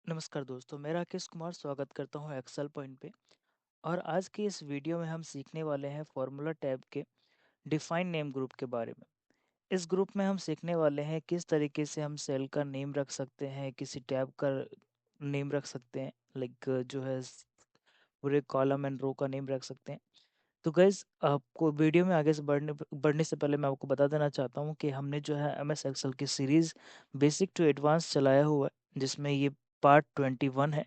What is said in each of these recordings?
नमस्कार दोस्तों, मैं राकेश कुमार स्वागत करता हूं एक्सेल पॉइंट पे। और आज की इस वीडियो में हम सीखने वाले हैं फॉर्मूला टैब के डिफाइन नेम ग्रुप के बारे में। इस ग्रुप में हम सीखने वाले हैं किस तरीके से हम सेल का नेम रख सकते हैं, किसी टैब का नेम रख सकते हैं, लाइक जो है पूरे कॉलम एंड रो का नेम रख सकते हैं। तो गाइज, आपको वीडियो में आगे से बढ़ने से पहले मैं आपको बता देना चाहता हूँ कि हमने जो है एम एस एक्सेल की सीरीज़ बेसिक टू एडवांस चलाया हुआ है, जिसमें ये पार्ट 21 है।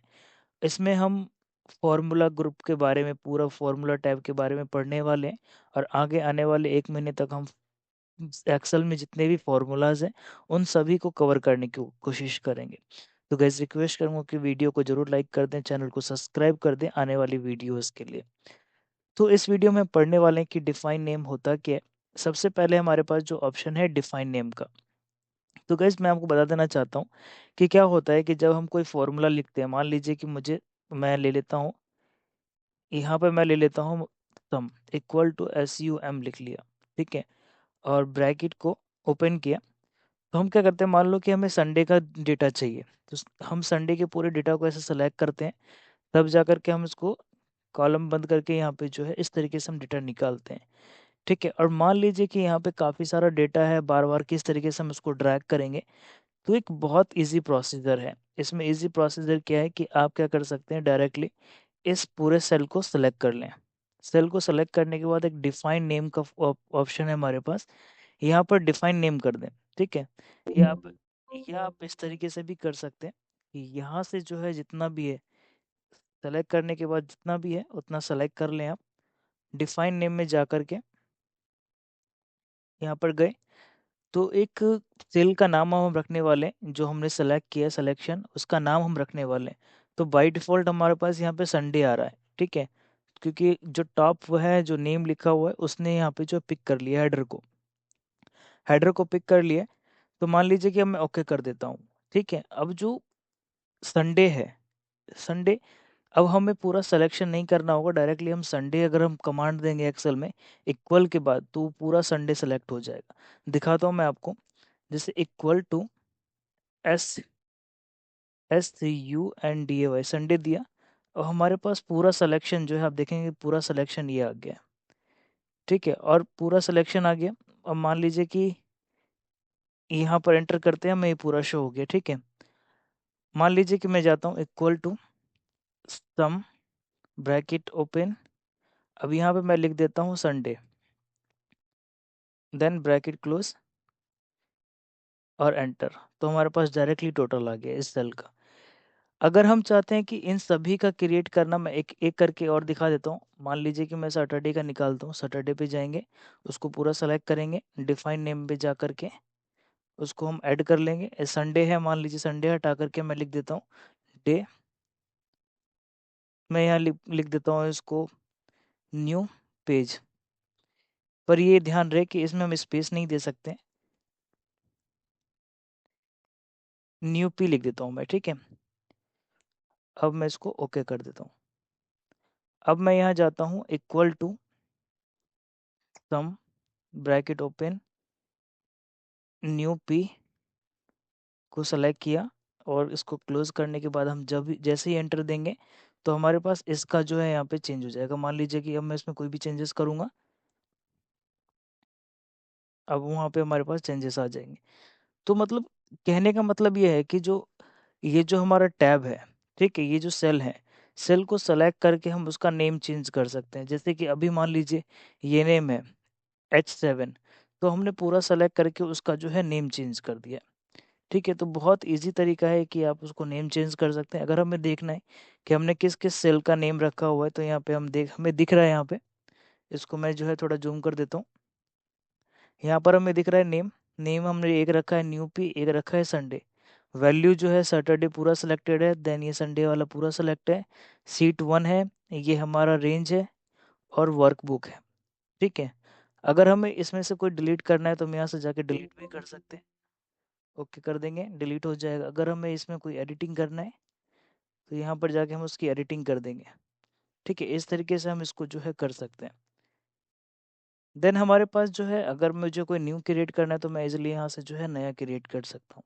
इसमें हम फॉर्मूला ग्रुप के बारे में, पूरा फॉर्मूला टैब के बारे में पढ़ने वाले हैं। और आगे आने वाले 1 महीने तक हम एक्सेल में जितने भी फॉर्मूलाज हैं उन सभी को कवर करने की कोशिश करेंगे। तो गैस, रिक्वेस्ट करूँगा कि वीडियो को जरूर लाइक कर दें, चैनल को सब्सक्राइब कर दें आने वाली वीडियोज़ के लिए। तो इस वीडियो में पढ़ने वाले हैं कि डिफाइन नेम होता क्या है। सबसे पहले हमारे पास जो ऑप्शन है डिफाइन नेम का, तो गैस मैं आपको बता देना चाहता हूँ कि क्या होता है कि जब हम कोई फॉर्मूला लिखते हैं, मान लीजिए कि मैं ले लेता हूँ, यहाँ पे मैं ले लेता हूँ सम इक्वल टू SUM लिख लिया, ठीक है, और ब्रैकेट को ओपन किया। तो हम क्या करते हैं, मान लो कि हमें संडे का डेटा चाहिए, तो हम संडे के पूरे डेटा को ऐसे सेलेक्ट करते हैं, तब जा करके हम इसको कॉलम बंद करके यहाँ पे जो है इस तरीके से हम डेटा निकालते हैं, ठीक है। और मान लीजिए कि यहाँ पे काफ़ी सारा डेटा है, बार बार किस तरीके से हम इसको ड्रैग करेंगे। तो एक बहुत इजी प्रोसीजर है। इसमें इजी प्रोसीजर क्या है कि आप क्या कर सकते हैं, डायरेक्टली इस पूरे सेल को सेलेक्ट कर लें। सेल को सेलेक्ट करने के बाद एक डिफाइन नेम का ऑप्शन है हमारे पास, यहाँ पर डिफाइन नेम कर दें, ठीक है। या आप इस तरीके से भी कर सकते हैं कि यहाँ से जो है जितना भी है, सेलेक्ट करने के बाद जितना भी है उतना सेलेक्ट कर लें आप। डिफाइन नेम में जा कर के यहाँ पर गए, तो एक सेल का नाम हम रखने वाले हैं, जो हमने सेलेक्ट किया सिलेक्शन उसका नाम हम रखने वाले हैं। तो बाय डिफ़ॉल्ट हमारे पास यहाँ पे संडे आ रहा है, ठीक है, क्योंकि जो टॉप वो है जो नेम लिखा हुआ है उसने यहाँ पे जो पिक कर लिया हेडर को पिक कर लिया। तो मान लीजिए कि अब मैं ओके कर देता हूँ, ठीक है। अब जो संडे है, संडे, अब हमें पूरा सिलेक्शन नहीं करना होगा, डायरेक्टली हम संडे अगर हम कमांड देंगे एक्सेल में इक्वल के बाद, तो पूरा संडे सेलेक्ट हो जाएगा। दिखाता हूँ मैं आपको, जैसे इक्वल टू SUNDAY संडे दिया, और हमारे पास पूरा सिलेक्शन जो है, आप देखेंगे पूरा सिलेक्शन ये आ गया, ठीक है, और पूरा सिलेक्शन आ गया। अब मान लीजिए कि यहाँ पर एंटर करते हैं, मैं ये पूरा शो हो गया, ठीक है। मान लीजिए कि मैं जाता हूँ equal to sum bracket open, अब यहाँ पे मैं लिख देता हूँ संडे, देन ब्रैकेट क्लोज और एंटर। तो हमारे पास डायरेक्टली टोटल आ गया इस सेल का। अगर हम चाहते हैं कि इन सभी का क्रिएट करना, मैं एक एक करके और दिखा देता हूँ। मान लीजिए कि मैं सैटरडे का निकालता हूँ, सैटरडे पे जाएंगे, उसको पूरा सेलेक्ट करेंगे, डिफाइन नेम पे जा करके उसको हम ऐड कर लेंगे। संडे है, मान लीजिए संडे हटा करके मैं लिख देता हूँ डे, मैं यहाँ लिख देता हूँ इसको न्यू पेज। पर ये ध्यान रहे कि इसमें हम स्पेस नहीं दे सकते, न्यू पी लिख देता हूँ मैं, ठीक है। अब मैं इसको ओके कर देता हूँ। अब मैं यहाँ जाता हूँ equal to sum bracket open new P को सेलेक्ट किया, और इसको क्लोज करने के बाद हम जब भी जैसे ही एंटर देंगे, तो हमारे पास इसका जो है यहाँ पे चेंज हो जाएगा। मान लीजिए कि अब मैं इसमें कोई भी चेंजेस करूँगा, अब वहाँ पे हमारे पास चेंजेस आ जाएंगे। तो मतलब कहने का मतलब ये है कि ये जो हमारा टैब है, ठीक है, ये जो सेल है, सेल को सेलेक्ट करके हम उसका नेम चेंज कर सकते हैं। जैसे कि अभी मान लीजिए ये नेम है H7, तो हमने पूरा सेलेक्ट करके उसका जो है नेम चेंज कर दिया, ठीक है। तो बहुत इजी तरीका है कि आप उसको नेम चेंज कर सकते हैं। अगर हमें देखना है कि हमने किस किस सेल का नेम रखा हुआ है, तो यहाँ पे हमें दिख रहा है यहाँ पे, इसको मैं जो है थोड़ा जूम कर देता हूँ। यहाँ पर हमें दिख रहा है नेम, नेम हमने एक रखा है न्यू पी, एक रखा है संडे। वैल्यू जो है सैटरडे पूरा सेलेक्टेड है, देन ये संडे वाला पूरा सेलेक्ट है। सीट 1 है, ये हमारा रेंज है और वर्कबुक है, ठीक है। अगर हमें इसमें से कोई डिलीट करना है तो हम यहाँ से जाके डिलीट भी कर सकते हैं, ओके कर देंगे, डिलीट हो जाएगा। अगर हमें इसमें कोई एडिटिंग करना है तो यहाँ पर जाके हम उसकी एडिटिंग कर देंगे, ठीक है। इस तरीके से हम इसको जो है कर सकते हैं। देन हमारे पास जो है, अगर मुझे कोई न्यू क्रिएट करना है तो मैं इजीली यहाँ से जो है नया क्रिएट कर सकता हूँ।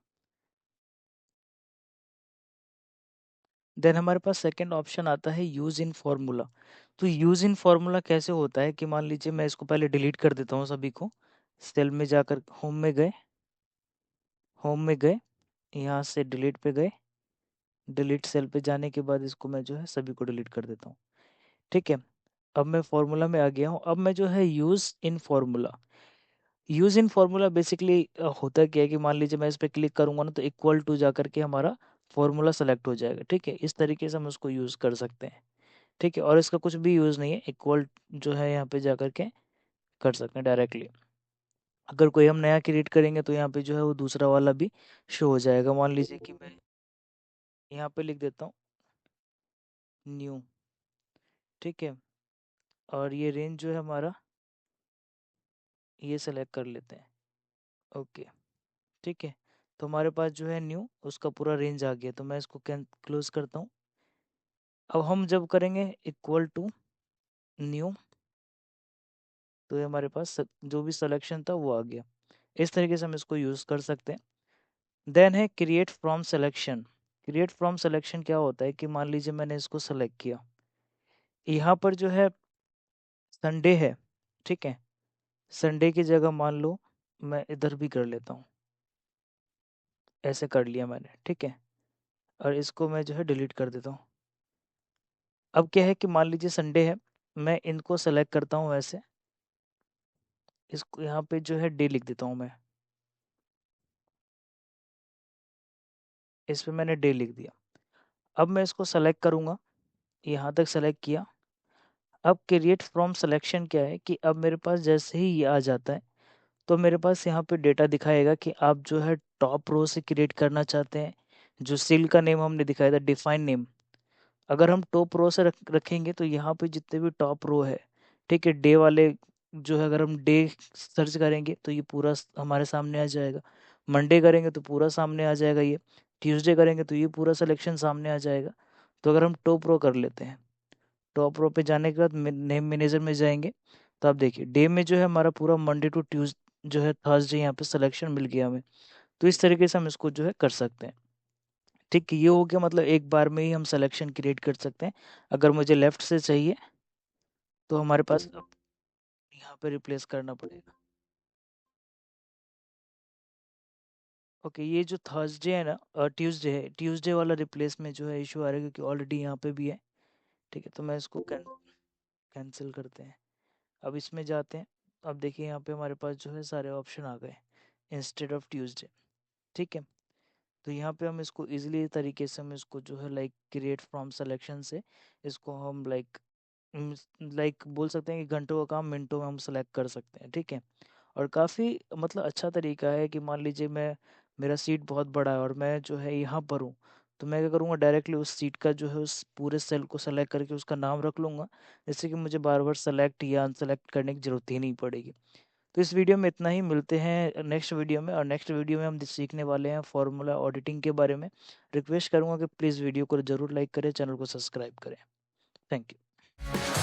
देन हमारे पास सेकंड ऑप्शन आता है यूज इन फॉर्मूला। तो यूज इन फॉर्मूला कैसे होता है कि मान लीजिए मैं इसको पहले डिलीट कर देता हूँ सभी को। सेल में जाकर होम में गए, यहाँ से डिलीट पे गए, डिलीट सेल पे जाने के बाद इसको मैं जो है सभी को डिलीट कर देता हूँ। ठीक है, अब मैं फॉर्मूला में आ गया हूँ। अब मैं जो है यूज इन फॉर्मूला बेसिकली होता क्या है कि मान लीजिए मैं इस पर क्लिक करूंगा ना तो इक्वल टू जा करके हमारा फॉर्मूला सेलेक्ट हो जाएगा। ठीक है, इस तरीके से हम उसको यूज़ कर सकते हैं। ठीक है, और इसका कुछ भी यूज़ नहीं है, इक्वल जो है यहाँ पे जा करके कर सकते हैं डायरेक्टली। अगर कोई हम नया क्रिएट करेंगे तो यहाँ पे जो है वो दूसरा वाला भी शो हो जाएगा। मान लीजिए कि मैं यहाँ पे लिख देता हूँ न्यू। ठीक है, और ये रेंज जो है हमारा ये सेलेक्ट कर लेते हैं। ओके, ठीक है, तो हमारे पास जो है न्यू उसका पूरा रेंज आ गया। तो मैं इसको कैन क्लोज करता हूँ। अब हम जब करेंगे इक्वल टू न्यू तो ये हमारे पास जो भी सिलेक्शन था वो आ गया। इस तरीके से हम इसको यूज़ कर सकते हैं। देन है create from selection. Create from selection क्या होता है कि मान लीजिए मैंने इसको सेलेक्ट किया, यहाँ पर जो है संडे है। ठीक है, संडे की जगह मान लो मैं इधर भी कर लेता हूँ, ऐसे कर लिया मैंने। ठीक है, और इसको मैं जो है डिलीट कर देता हूँ। अब क्या है कि मान लीजिए संडे है, मैं इनको सेलेक्ट करता हूँ ऐसे, इसको यहाँ पे जो है डे लिख देता हूँ मैं, इस पे मैंने डे लिख दिया। अब मैं इसको सेलेक्ट करूँगा, यहाँ तक सेलेक्ट किया। अब क्रिएट फ्रॉम सिलेक्शन क्या है कि अब मेरे पास जैसे ही ये आ जाता है तो मेरे पास यहाँ पे डेटा दिखाएगा कि आप जो है टॉप रो से क्रिएट करना चाहते हैं। जो सेल का नेम हमने दिखाया था डिफाइन नेम, अगर हम टॉप रो से रखेंगे तो यहाँ पे जितने भी टॉप रो है, ठीक है, डे वाले जो है अगर हम डे सर्च करेंगे तो ये पूरा हमारे सामने आ जाएगा। मंडे करेंगे तो पूरा सामने आ जाएगा ये। ट्यूसडे करेंगे तो ये पूरा सिलेक्शन सामने आ जाएगा। तो अगर हम टॉप रो कर लेते हैं, टॉप रो पे जाने के बाद नेम मैनेजर में जाएंगे तो आप देखिए डे में जो है हमारा पूरा मंडे टू ट्यूज जो है थर्सडे यहाँ पे सिलेक्शन मिल गया हमें। तो इस तरीके से हम इसको जो है कर सकते हैं। ठीक है, ये हो गया, मतलब एक बार में ही हम सिलेक्शन क्रिएट कर सकते हैं। अगर मुझे लेफ्ट से चाहिए तो हमारे पास अब यहाँ पे रिप्लेस करना पड़ेगा। ओके, ये जो थर्सडे है ना ट्यूसडे है, ट्यूसडे वाला रिप्लेस में जो है इशू आ रहा है क्योंकि ऑलरेडी यहाँ पे भी है। ठीक है, तो मैं इसको कैंसिल करते हैं। अब इसमें जाते हैं। अब देखिए यहाँ पे हमारे पास जो है सारे ऑप्शन आ गए इंस्टेड ऑफ ट्यूसडे। ठीक है, तो यहाँ पे हम इसको इजीली तरीके से हम इसको जो है लाइक क्रिएट फ्रॉम सिलेक्शन से इसको हम लाइक बोल सकते हैं कि घंटों का काम मिनटों में हम सेलेक्ट कर सकते हैं। ठीक है, और काफ़ी मतलब अच्छा तरीका है कि मान लीजिए मैं मेरा सीट बहुत बड़ा है और मैं जो है यहाँ पर हूँ, तो मैं क्या करूँगा डायरेक्टली उस सीट का जो है उस पूरे सेल को सेलेक्ट करके उसका नाम रख लूँगा, जिससे कि मुझे बार बार सेलेक्ट या अनसेलेक्ट करने की ज़रूरत ही नहीं पड़ेगी। तो इस वीडियो में इतना ही, मिलते हैं नेक्स्ट वीडियो में। और नेक्स्ट वीडियो में हम सीखने वाले हैं फार्मूला ऑडिटिंग के बारे में। रिक्वेस्ट करूँगा कि प्लीज़ वीडियो को ज़रूर लाइक करें, चैनल को सब्सक्राइब करें। Thank you.